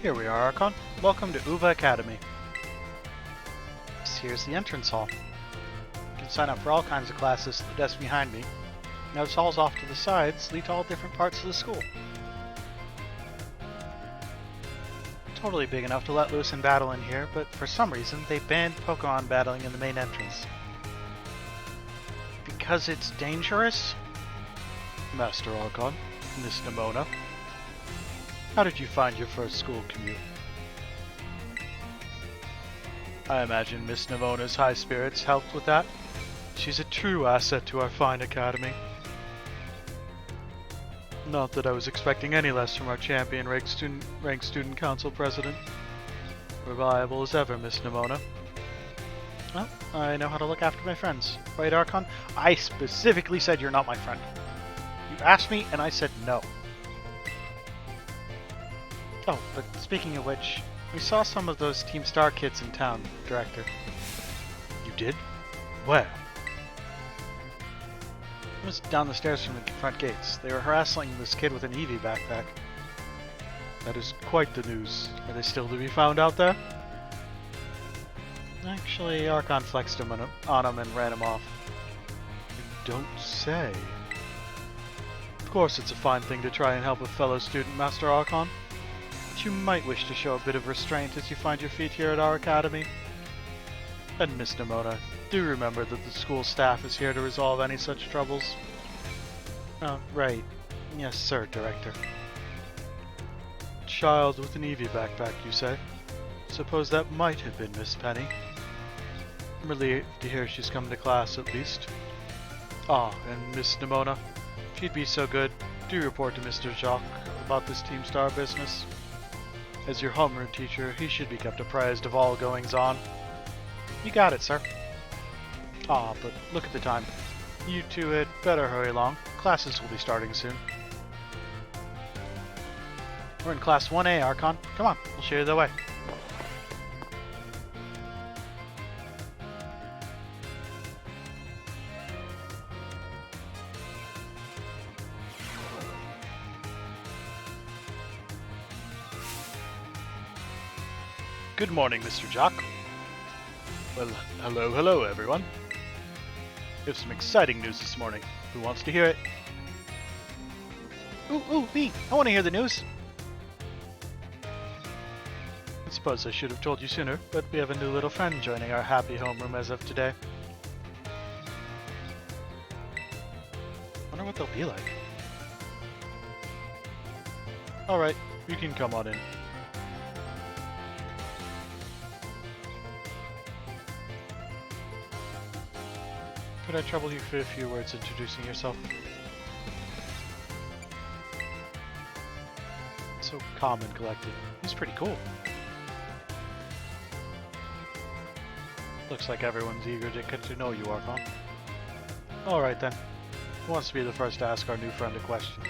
Here we are, Archon. Welcome to Uva Academy. Here's the entrance hall. You can sign up for all kinds of classes at the desk behind me. Notice halls off to the sides lead to all different parts of the school. Totally big enough to let loose and battle in here, but for some reason they banned Pokemon battling in the main entrance. Because it's dangerous? Master Archon, Miss Nimona. How did you find your first school commute? I imagine Miss Nimona's high spirits helped with that. She's a true asset to our fine academy. Not that I was expecting any less from our champion-ranked student council president. Reliable as ever, Miss Nimona. Well, I know how to look after my friends. Right, Archon? I specifically said you're not my friend. You asked me, and I said no. Oh, but speaking of which, we saw some of those Team Star kids in town, Director. You did? Where? It was down the stairs from the front gates. They were harassing this kid with an Eevee backpack. That is quite the news. Are they still to be found out there? Actually, Archon flexed him on him and ran him off. You don't say. Of course it's a fine thing to try and help a fellow student, Master Archon. But you might wish to show a bit of restraint as you find your feet here at our academy. And Miss Nimona, do remember that the school staff is here to resolve any such troubles. Oh, right. Yes, sir, Director. Child with an Eevee backpack, you say? Suppose that might have been Miss Penny. I'm relieved to hear she's come to class, at least. Ah, and Miss Nimona, if you'd be so good, do report to Mr. Jacques about this Team Star business. As your homeroom teacher, he should be kept apprised of all goings-on. You got it, sir. Ah, but look at the time. You two had better hurry along. Classes will be starting soon. We're in Class 1A, Archon. Come on, we'll show you the way. Good morning, Mr. Jock. Well, hello everyone. We have some exciting news this morning. Who wants to hear it? Ooh, me! I want to hear the news! I suppose I should have told you sooner, but we have a new little friend joining our happy homeroom as of today. Wonder what they'll be like. Alright, you can come on in. Could I trouble you for a few words introducing yourself? So calm and collected. He's pretty cool. Looks like everyone's eager to get to know you, Archon. Alright then. Who wants to be the first to ask our new friend a question?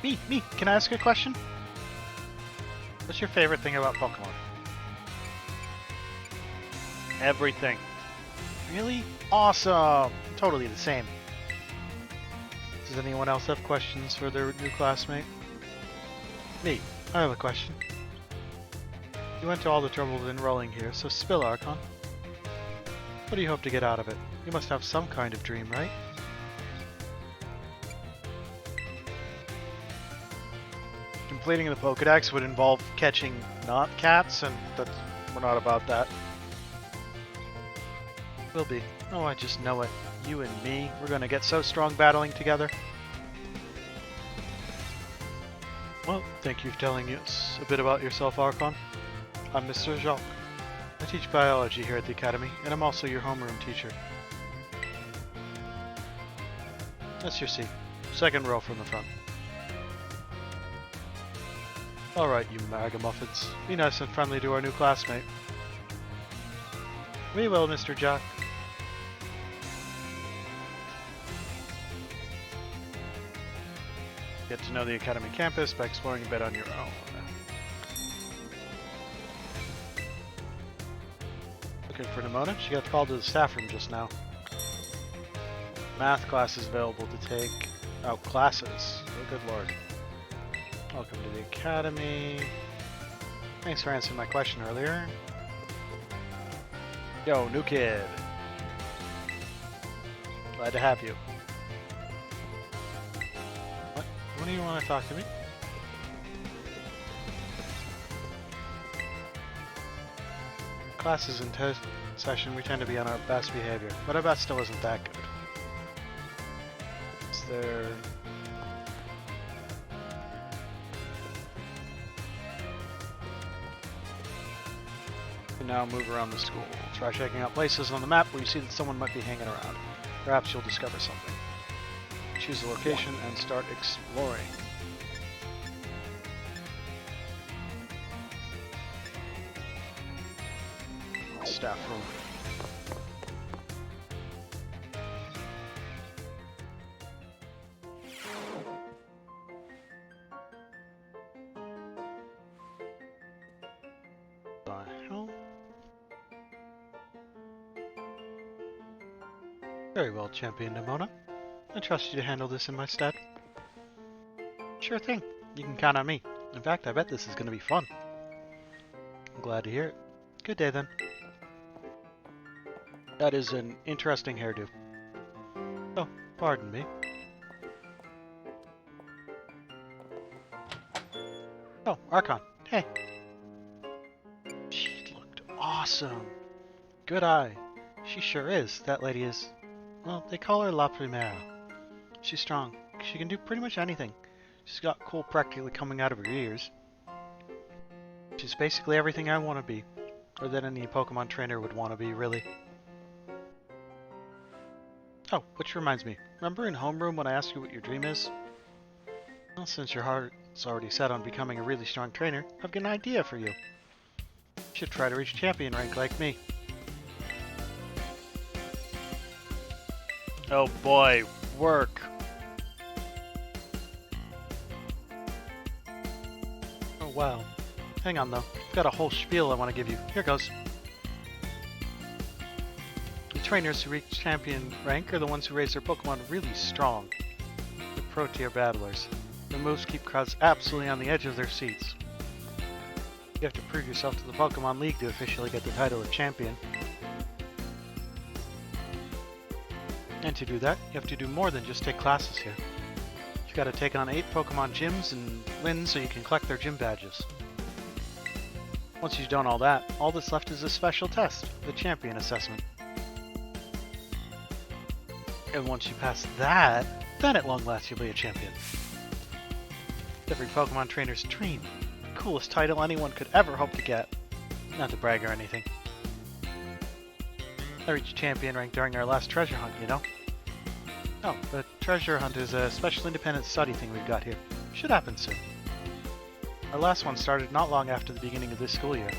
Me! Can I ask a question? What's your favorite thing about Pokemon? Everything. Really? Awesome! Totally the same. Does anyone else have questions for their new classmate? Me. I have a question. You went to all the trouble of enrolling here, so spill, Archon. What do you hope to get out of it? You must have some kind of dream, right? Completing the Pokédex would involve catching not cats, and we're not about that. Will be. Oh, I just know it. You and me, we're gonna get so strong battling together. Well, thank you for telling us a bit about yourself, Archon. I'm Mr. Jacques. I teach biology here at the Academy, and I'm also your homeroom teacher. That's your seat. Second row from the front. Alright, you magamuffins. Be nice and friendly to our new classmate. We will, Mr. Jacques. Get to know the Academy campus by exploring a bit on your own. Looking for Nimona? She got called to the staff room just now. Math class is available to take. Oh, classes. Oh, good lord. Welcome to the Academy. Thanks for answering my question earlier. Yo, new kid. Glad to have you. What? When do you want to talk to me? Classes in test session, we tend to be on our best behavior, but our best still isn't that good. Is there... You can now move around the school. Try checking out places on the map where you see that someone might be hanging around. Perhaps you'll discover something. Choose a location and start exploring. Staff room. The hell? Very well, Champion Nimona. I trust you to handle this in my stead. Sure thing. You can count on me. In fact, I bet this is going to be fun. I'm glad to hear it. Good day, then. That is an interesting hairdo. Oh, pardon me. Oh, Archon. Hey. She looked awesome. Good eye. She sure is. That lady is... Well, they call her La Primera. She's strong. She can do pretty much anything. She's got cool practically coming out of her ears. She's basically everything I want to be. Or that any Pokemon trainer would want to be, really. Oh, which reminds me. Remember in Homeroom when I asked you what your dream is? Well, since your heart's already set on becoming a really strong trainer, I've got an idea for you. You should try to reach champion rank like me. Oh boy, work. Oh wow. Hang on though, I've got a whole spiel I want to give you. Here goes. The trainers who reach champion rank are the ones who raise their Pokemon really strong. The pro-tier battlers. Their moves keep crowds absolutely on the edge of their seats. You have to prove yourself to the Pokemon League to officially get the title of champion. And to do that, you have to do more than just take classes here. You've got to take on 8 Pokemon gyms and win so you can collect their gym badges. Once you've done all that, all that's left is a special test, the champion assessment. And once you pass that, then at long last you'll be a champion. Every Pokemon trainer's dream. The coolest title anyone could ever hope to get. Not to brag or anything. I reached champion rank during our last treasure hunt, you know? Oh, the treasure hunt is a special independent study thing we've got here. Should happen soon. Our last one started not long after the beginning of this school year.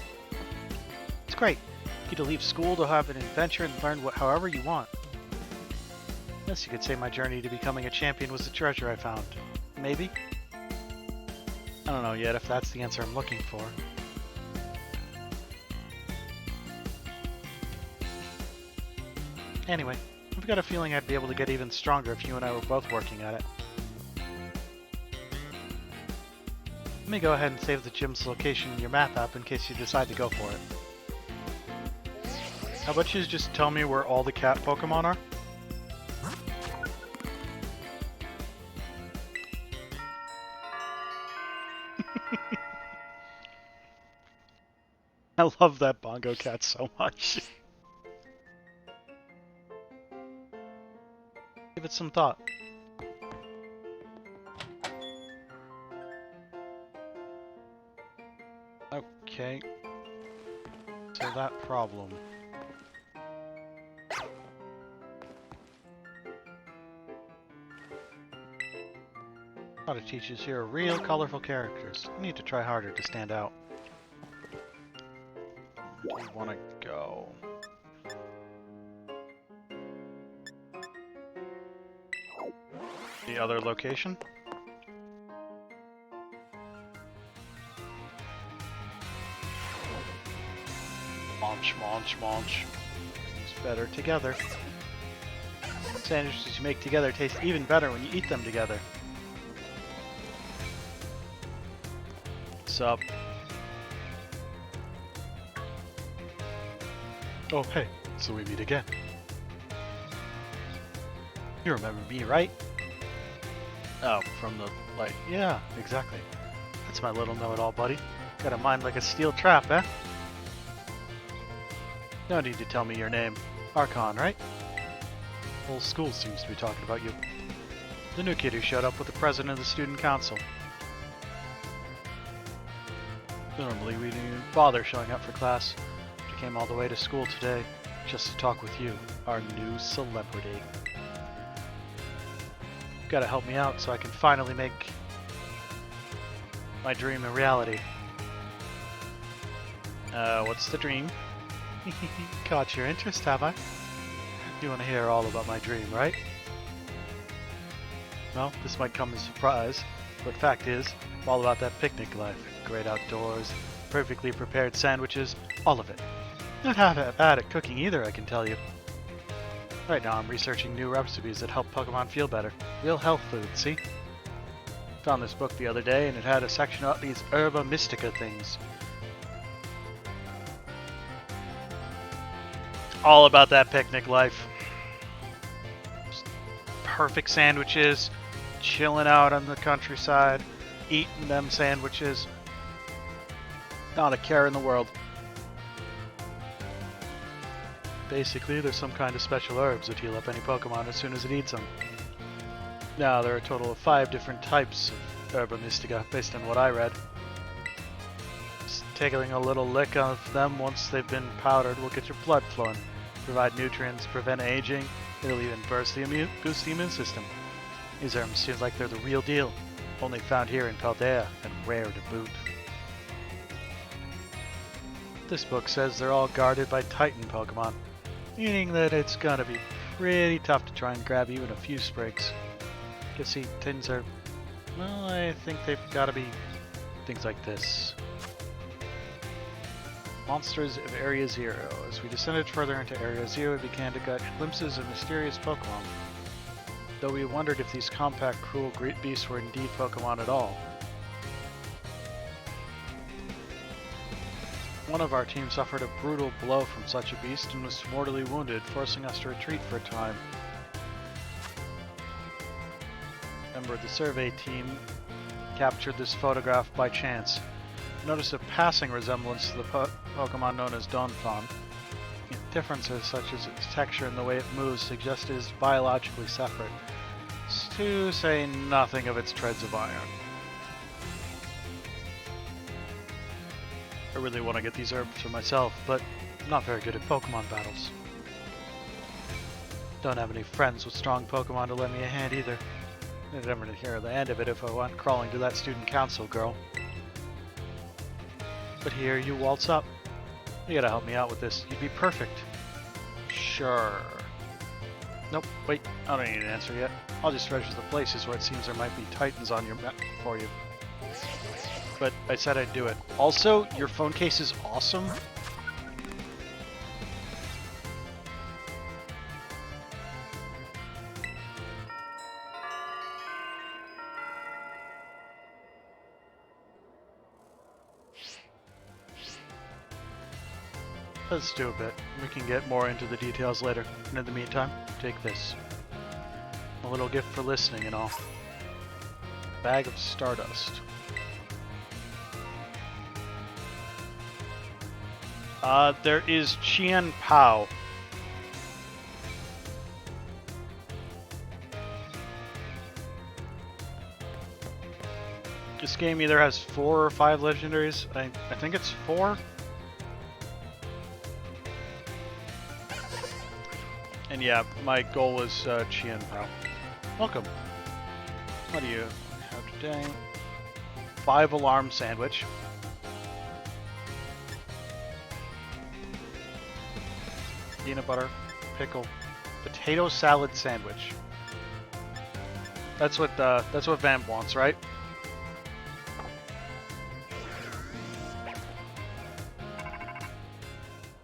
It's great. You get to leave school to have an adventure and learn however you want. Guess you could say my journey to becoming a champion was the treasure I found. Maybe? I don't know yet if that's the answer I'm looking for. Anyway, I've got a feeling I'd be able to get even stronger if you and I were both working at it. Let me go ahead and save the gym's location in your map app in case you decide to go for it. How about you just tell me where all the cat Pokemon are? I love that Bongo Cat so much. Give it some thought. Okay. So that problem. A lot of teachers here are real colorful characters. You need to try harder to stand out. Where do you want to go? The other location? Munch, munch, munch. Things better together. Sandwiches you make together taste even better when you eat them together. up? Oh, hey, so we meet again. You remember me, right? Oh, from the light. Yeah, exactly. That's my little know-it-all, buddy. Got a mind like a steel trap, eh? No need to tell me your name. Archon, right? Whole school seems to be talking about you. The new kid who showed up with the president of the student council. Normally we didn't even bother showing up for class. But I came all the way to school today just to talk with you, our new celebrity. You gotta help me out so I can finally make my dream a reality. What's the dream? Caught your interest, have I? You want to hear all about my dream, right? Well, this might come as a surprise, but fact is, I'm all about that picnic life. Great outdoors, perfectly prepared sandwiches, all of it. Not half bad at cooking either, I can tell you. Right now I'm researching new recipes that help Pokemon feel better. Real health food, see? Found this book the other day and it had a section about these Herba Mystica things. All about that picnic life. Just perfect sandwiches, chilling out on the countryside, eating them sandwiches. Not a care in the world. Basically, there's some kind of special herbs that heal up any Pokemon as soon as it eats them. Now, there are a total of 5 different types of Herba Mystica, based on what I read. Just taking a little lick of them once they've been powdered will get your blood flowing, provide nutrients, prevent aging, it'll even boost the immune system. These herbs seem like they're the real deal, only found here in Paldea, and rare to boot. This book says they're all guarded by Titan Pokemon, meaning that it's gonna be pretty tough to try and grab even a few sprigs. You see, Titans are, well, I think they've gotta be things like this. Monsters of Area Zero. As we descended further into Area Zero, we began to get glimpses of mysterious Pokemon. Though we wondered if these compact, cruel beasts were indeed Pokemon at all. One of our team suffered a brutal blow from such a beast and was mortally wounded, forcing us to retreat for a time. Member of the survey team captured this photograph by chance. Noticed a passing resemblance to the Pokemon known as Donphan. Differences such as its texture and the way it moves suggest it is biologically separate, to say nothing of its treads of iron. I really want to get these herbs for myself, but I'm not very good at Pokemon battles. Don't have any friends with strong Pokemon to lend me a hand either. I'd never hear the end of it if I went crawling to that student council girl. But here you waltz up. You gotta help me out with this. You'd be perfect. Sure. Nope, wait, I don't need an answer yet. I'll just register the places where it seems there might be Titans on your map for you. But I said I'd do it. Also, your phone case is awesome. Let's do a bit. We can get more into the details later. And in the meantime, take this. A little gift for listening and all. Bag of Stardust. There is Qian Pao. This game either has 4 or 5 legendaries. I think it's 4. And yeah, my goal is Qian Pao. Welcome. What do you have today? 5 alarm sandwich. Peanut butter, pickle, potato salad sandwich. That's what Vamp wants, right?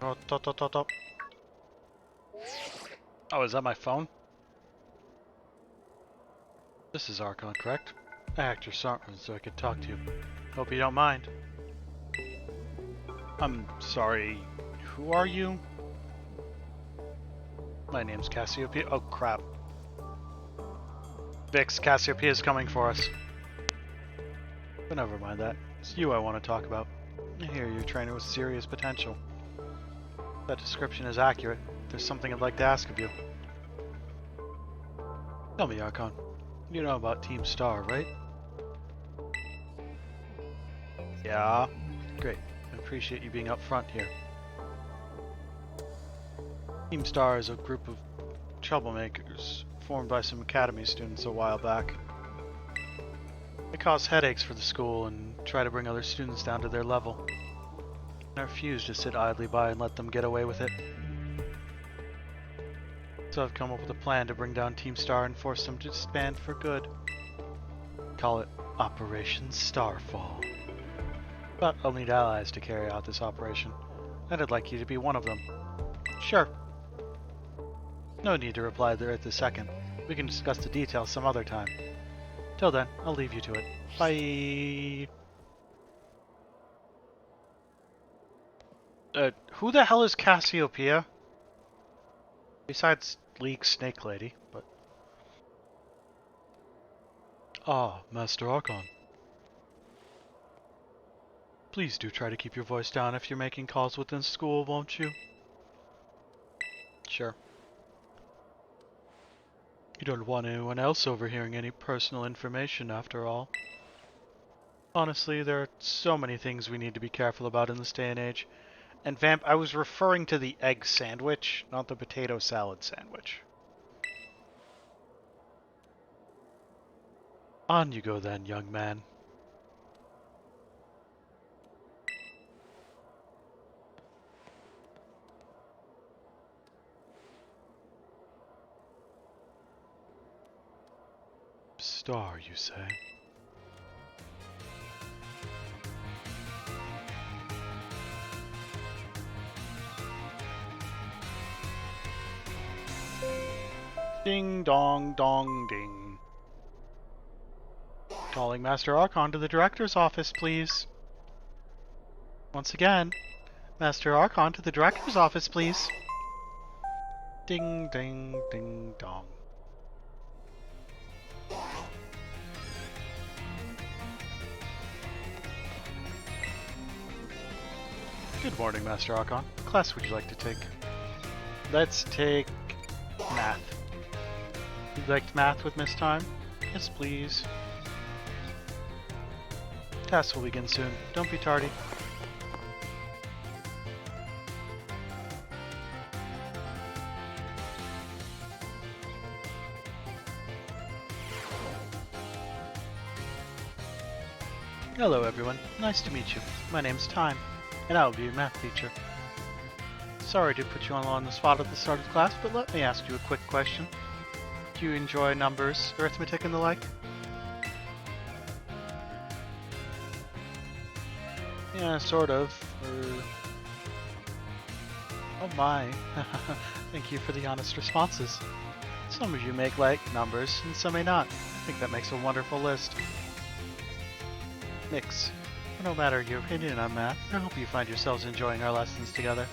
Oh, top. Oh, is that my phone? This is Archon, correct? I hacked your smartphone so I could talk to you. Hope you don't mind. I'm sorry. Who are you? My name's Cassiopeia. Oh crap. Vix, Cassiopeia is coming for us. But never mind that. It's you I want to talk about. I hear you're a trainer with serious potential. That description is accurate. There's something I'd like to ask of you. Tell me, Archon. You know about Team Star, right? Yeah. Great. I appreciate you being upfront here. Team Star is a group of troublemakers formed by some Academy students a while back. They cause headaches for the school and try to bring other students down to their level. I refuse to sit idly by and let them get away with it. So I've come up with a plan to bring down Team Star and force them to disband for good. Call it Operation Starfall. But I'll need allies to carry out this operation, and I'd like you to be one of them. Sure. No need to reply there at the second. We can discuss the details some other time. Till then, I'll leave you to it. Bye. Who the hell is Cassiopeia? Besides Leek Snake Lady, but... Ah, Master Archon. Please do try to keep your voice down if you're making calls within school, won't you? Sure. You don't want anyone else overhearing any personal information, after all. Honestly, there are so many things we need to be careful about in this day and age. And Vamp, I was referring to the egg sandwich, not the potato salad sandwich. On you go then, young man. Star, you say? Ding dong dong ding. Calling Master Archon to the director's office, please. Once again, Master Archon to the director's office, please. Ding ding ding dong. Good morning, Master Archon. What class would you like to take? Let's take math. You'd like math with Miss Time? Yes, please. Class will begin soon. Don't be tardy. Hello, everyone. Nice to meet you. My name's Time, and I will be your math teacher. Sorry to put you on the spot at the start of class, but let me ask you a quick question. Do you enjoy numbers, arithmetic, and the like? Yeah, sort of. Oh my. Thank you for the honest responses. Some of you make like numbers, and some may not. I think that makes a wonderful list. Mix. No matter your opinion on math, I hope you find yourselves enjoying our lessons together.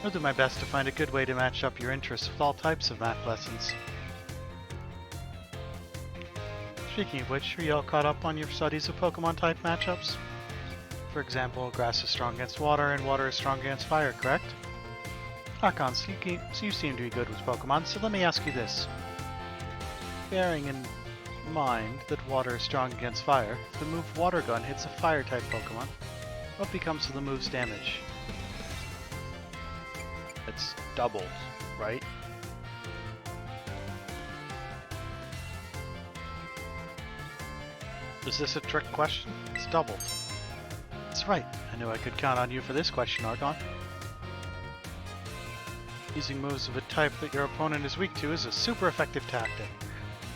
I'll do my best to find a good way to match up your interests with all types of math lessons. Speaking of which, are you all caught up on your studies of Pokemon-type matchups? For example, grass is strong against water, and water is strong against fire, correct? Archon, so you seem to be good with Pokemon, so let me ask you this. Bearing in mind that water is strong against fire, if the move Water Gun hits a fire-type Pokemon, what becomes of the move's damage? It's doubled, right? Is this a trick question? It's doubled. That's right. I knew I could count on you for this question, Archon. Using moves of a type that your opponent is weak to is a super effective tactic.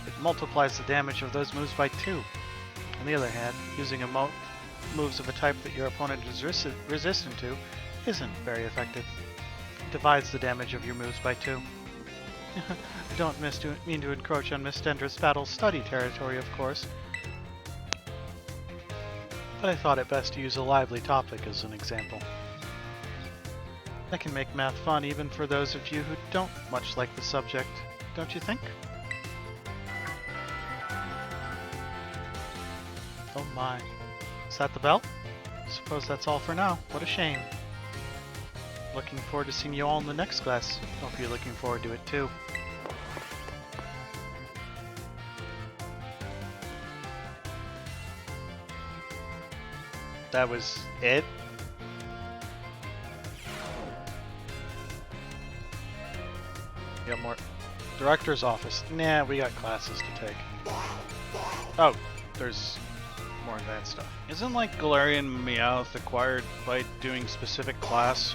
It multiplies the damage of those moves by 2. On the other hand, using moves of a type that your opponent is resistant to isn't very effective. It divides the damage of your moves by 2. I don't mean to encroach on Miss Dendra's battle study territory, of course, but I thought it best to use a lively topic as an example. That can make math fun even for those of you who don't much like the subject, don't you think? Oh my. Is that the bell? Suppose that's all for now. What a shame. Looking forward to seeing you all in the next class. Hope you're looking forward to it too. That was it? You got more? Director's office. Nah, we got classes to take. Oh, there's more advanced stuff. Isn't like Galarian Meowth acquired by doing specific class?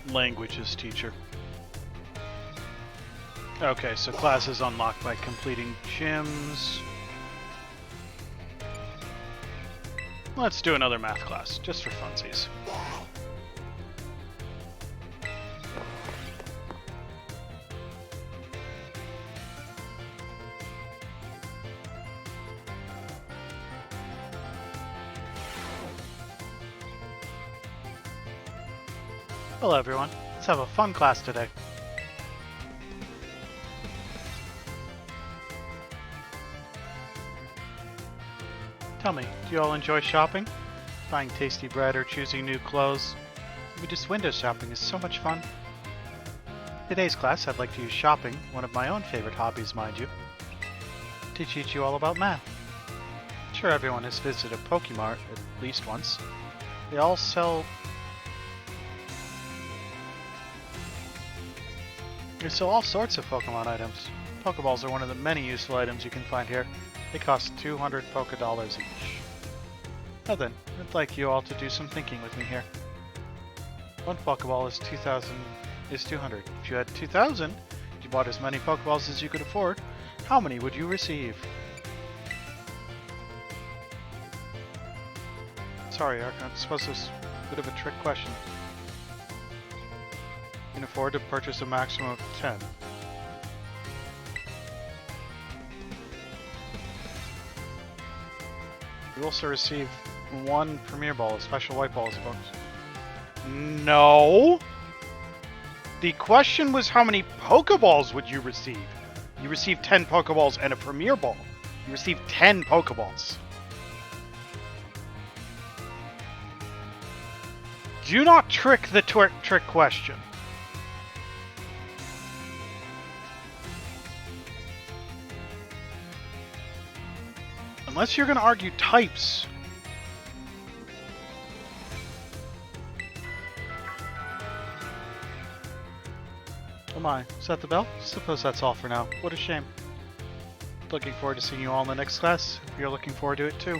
Languages teacher. Okay, so class is unlocked by completing gyms. Let's do another math class, just for funsies. Hello everyone, let's have a fun class today. Tell me, do you all enjoy shopping? Buying tasty bread or choosing new clothes? Even just window shopping is so much fun. Today's class I'd like to use shopping, one of my own favorite hobbies mind you, to teach you all about math. I'm sure everyone has visited a Pokemart at least once. They all sell all sorts of Pokemon items. Pokeballs are one of the many useful items you can find here. They cost 200 Pokedollars each. Now then, I'd like you all to do some thinking with me here. One Pokeball is 200. If you had 2,000, you bought as many Pokeballs as you could afford, how many would you receive? Sorry, Archon, I suppose this is a bit of a trick question. You can afford to purchase a maximum of 10. You also receive one Premier Ball, a special white ball as a bonus. No! The question was how many Pokeballs would you receive? You receive 10 Pokeballs and a Premier Ball. You receive 10 Pokeballs. Do not trick the trick question. Unless you're going to argue types. Oh my, is that the bell? Suppose that's all for now. What a shame. Looking forward to seeing you all in the next class. You're looking forward to it too.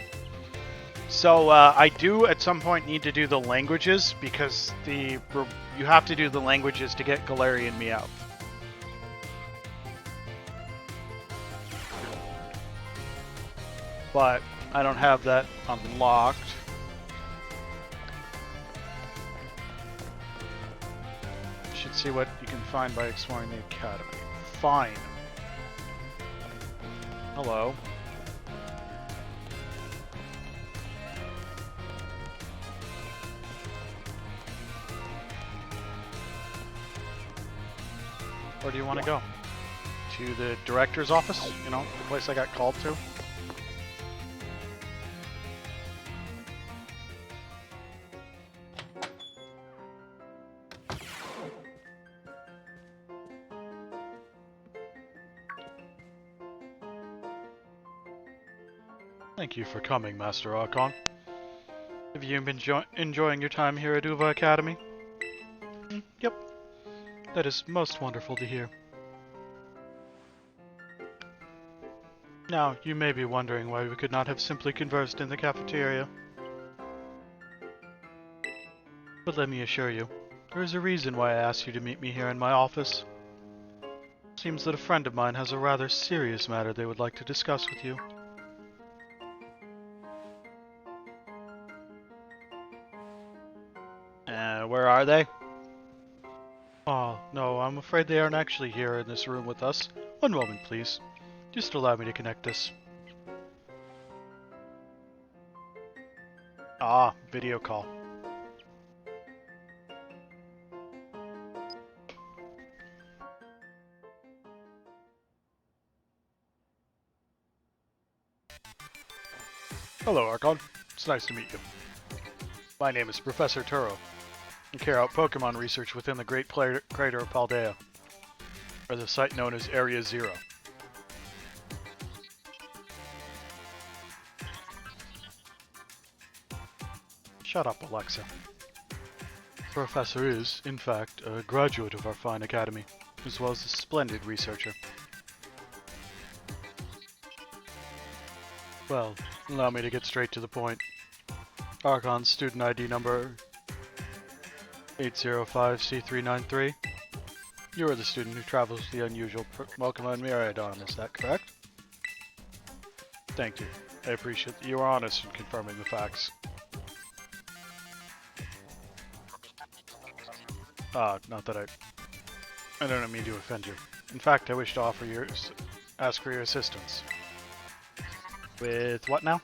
So I do at some point need to do the languages because you have to do the languages to get Galarian Meowth. But I don't have that unlocked. You should see what you can find by exploring the academy. Fine. Hello. Where do you want to go? To the director's office? You know, the place I got called to? Thank you for coming, Master Archon. Have you been enjoying your time here at Uva Academy? Yep. That is most wonderful to hear. Now, you may be wondering why we could not have simply conversed in the cafeteria. But let me assure you, there is a reason why I asked you to meet me here in my office. Seems that a friend of mine has a rather serious matter they would like to discuss with you. Where are they? Oh, no, I'm afraid they aren't actually here in this room with us. One moment, please. Just allow me to connect us. Ah, video call. Hello, Archon. It's nice to meet you. My name is Professor Turo. I carry out Pokemon research within the Great Crater of Paldea, or the site known as Area Zero. Shut up, Alexa. The professor is, in fact, a graduate of our fine academy, as well as a splendid researcher. Well, allow me to get straight to the point. Archon's student ID number 805C393. You are the student who travels the unusual Pokemon Miraidon, is that correct? Thank you. I appreciate that you are honest in confirming the facts. Not that I don't mean to offend you. In fact, I wish to ask for your assistance. With what now?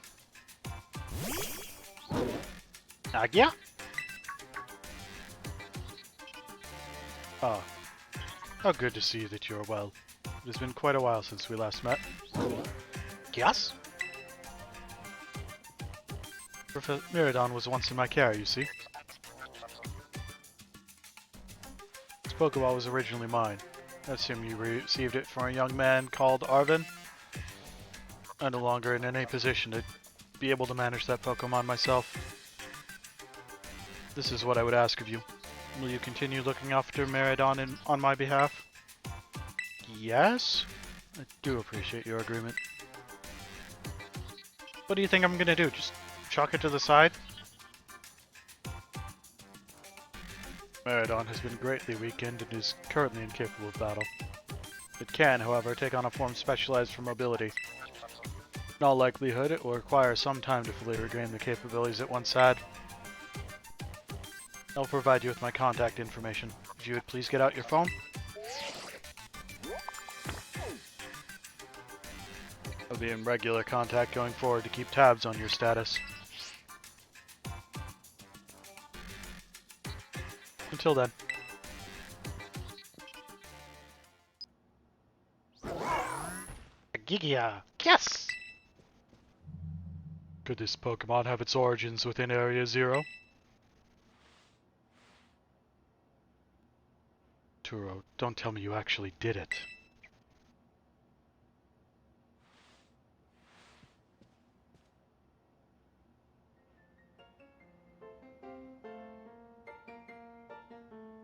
Agia? Ah. How good to see that you are well. It has been quite a while since we last met. Yes? Professor Miraidon was once in my care, you see. This Pokeball was originally mine. I assume you received it from a young man called Arvin. I'm no longer in any position to be able to manage that Pokemon myself. This is what I would ask of you. Will you continue looking after Miraidon on my behalf? Yes? I do appreciate your agreement. What do you think I'm gonna do? Just chuck it to the side? Miraidon has been greatly weakened and is currently incapable of battle. It can, however, take on a form specialized for mobility. In all likelihood, it will require some time to fully regain the capabilities it once had. I'll provide you with my contact information. If you would please get out your phone. I'll be in regular contact going forward to keep tabs on your status. Until then. Gigia! Yes! Could this Pokemon have its origins within Area Zero? Turo, don't tell me you actually did it.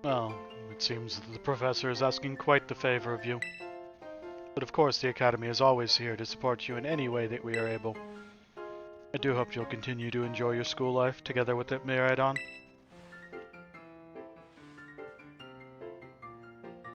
Well, it seems that the professor is asking quite the favor of you. But of course the Academy is always here to support you in any way that we are able. I do hope you'll continue to enjoy your school life together with the Miraidon.